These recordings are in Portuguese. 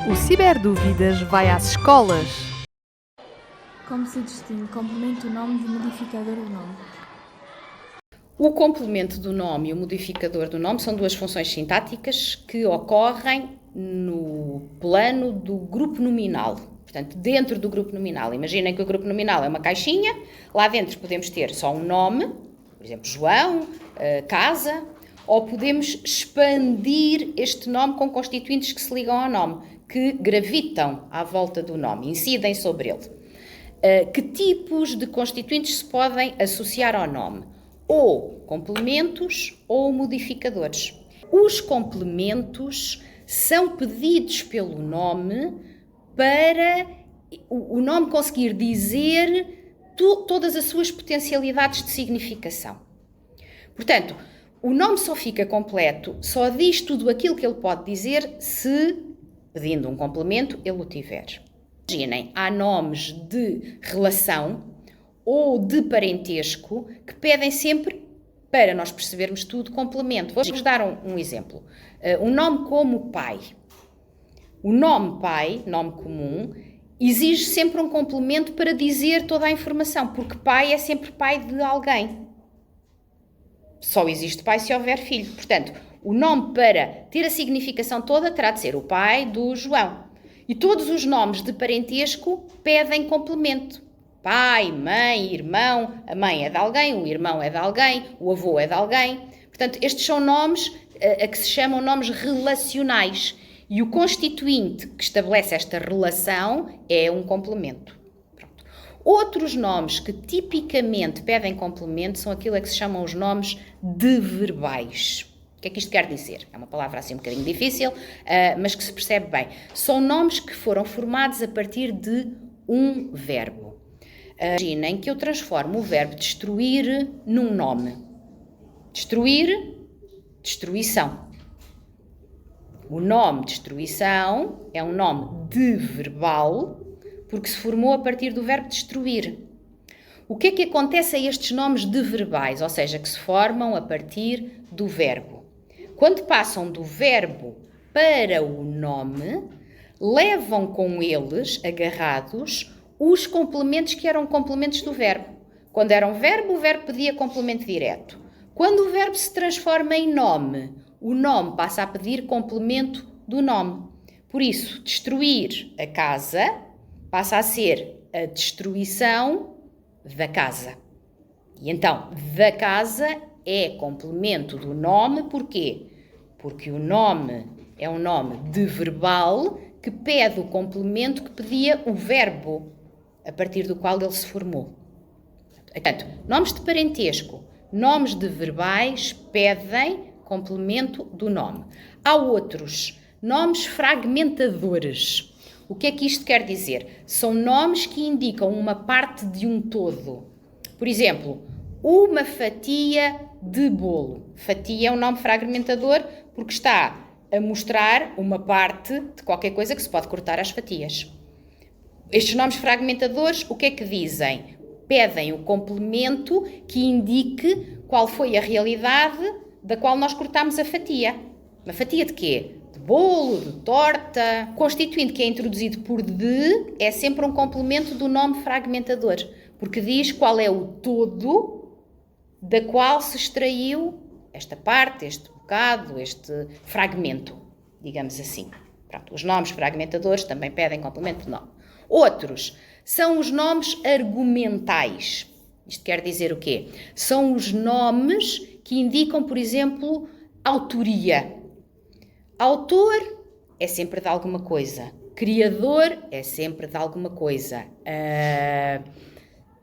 O Ciberdúvidas vai às escolas. Como se distingue complemento do nome de modificador do nome? O complemento do nome e o modificador do nome são duas funções sintáticas que ocorrem no plano do grupo nominal. Portanto, dentro do grupo nominal. Imaginem que o grupo nominal é uma caixinha, lá dentro podemos ter só um nome, por exemplo, João, casa, ou podemos expandir este nome com constituintes que se ligam ao nome, que gravitam à volta do nome, incidem sobre ele. Que tipos de constituintes se podem associar ao nome? Ou complementos ou modificadores. Os complementos são pedidos pelo nome para o nome conseguir dizer todas as suas potencialidades de significação. Portanto, o nome só fica completo, só diz tudo aquilo que ele pode dizer se, pedindo um complemento, ele o tiver. Imaginem, há nomes de relação ou de parentesco que pedem sempre, para nós percebermos tudo, complemento. Vou-vos dar um exemplo. Um nome como pai. O nome pai, nome comum, exige sempre um complemento para dizer toda a informação, porque pai é sempre pai de alguém. Só existe pai se houver filho. Portanto, o nome, para ter a significação toda, terá de ser o pai do João. E todos os nomes de parentesco pedem complemento. Pai, mãe, irmão, a mãe é de alguém, o irmão é de alguém, o avô é de alguém. Portanto, estes são nomes a que se chamam nomes relacionais. E o constituinte que estabelece esta relação é um complemento. Pronto. Outros nomes que tipicamente pedem complemento são aquilo a que se chamam os nomes deverbais. O que é que isto quer dizer? É uma palavra assim um bocadinho difícil, mas que se percebe bem. São nomes que foram formados a partir de um verbo. Imaginem que eu transformo o verbo destruir num nome. Destruir, destruição. O nome destruição é um nome deverbal porque se formou a partir do verbo destruir. O que é que acontece a estes nomes deverbais, ou seja, que se formam a partir do verbo? Quando passam do verbo para o nome, levam com eles, agarrados, os complementos que eram complementos do verbo. Quando era um verbo, o verbo pedia complemento direto. Quando o verbo se transforma em nome, o nome passa a pedir complemento do nome. Por isso, destruir a casa passa a ser a destruição da casa. E então, da casa é complemento do nome, porquê? Porque o nome é um nome deverbal que pede o complemento que pedia o verbo, a partir do qual ele se formou. Portanto, nomes de parentesco, nomes de verbais pedem complemento do nome. Há outros, nomes fragmentadores. O que é que isto quer dizer? São nomes que indicam uma parte de um todo. Por exemplo, uma fatia de bolo. Fatia é um nome fragmentador porque está a mostrar uma parte de qualquer coisa que se pode cortar às fatias. Estes nomes fragmentadores, o que é que dizem? Pedem o complemento que indique qual foi a realidade da qual nós cortamos a fatia. Uma fatia de quê? De bolo, de torta. O constituinte que é introduzido por de é sempre um complemento do nome fragmentador, porque diz qual é o todo da qual se extraiu esta parte, este bocado, este fragmento, digamos assim. Pronto, os nomes fragmentadores também pedem complemento de nome. Outros são os nomes argumentais. Isto quer dizer o quê? São os nomes que indicam, por exemplo, autoria. Autor é sempre de alguma coisa. Criador é sempre de alguma coisa.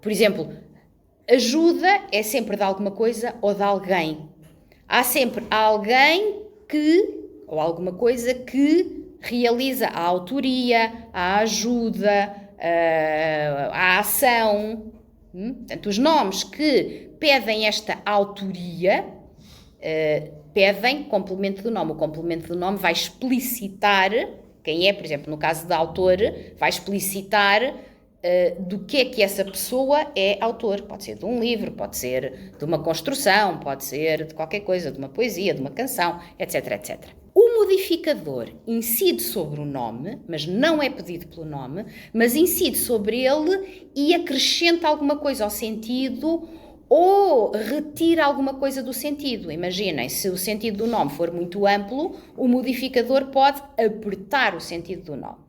Por exemplo, ajuda é sempre de alguma coisa ou de alguém. Há sempre alguém que, ou alguma coisa que realiza a autoria, a ajuda, a ação. Portanto, os nomes que pedem esta autoria pedem complemento do nome. O complemento do nome vai explicitar quem é, por exemplo, no caso de autor, vai explicitar do que é que essa pessoa é autor. Pode ser de um livro, pode ser de uma construção, pode ser de qualquer coisa, de uma poesia, de uma canção, etc, etc. O o modificador incide sobre o nome, mas não é pedido pelo nome, mas incide sobre ele e acrescenta alguma coisa ao sentido ou retira alguma coisa do sentido. Imaginem, se o sentido do nome for muito amplo, o modificador pode apertar o sentido do nome.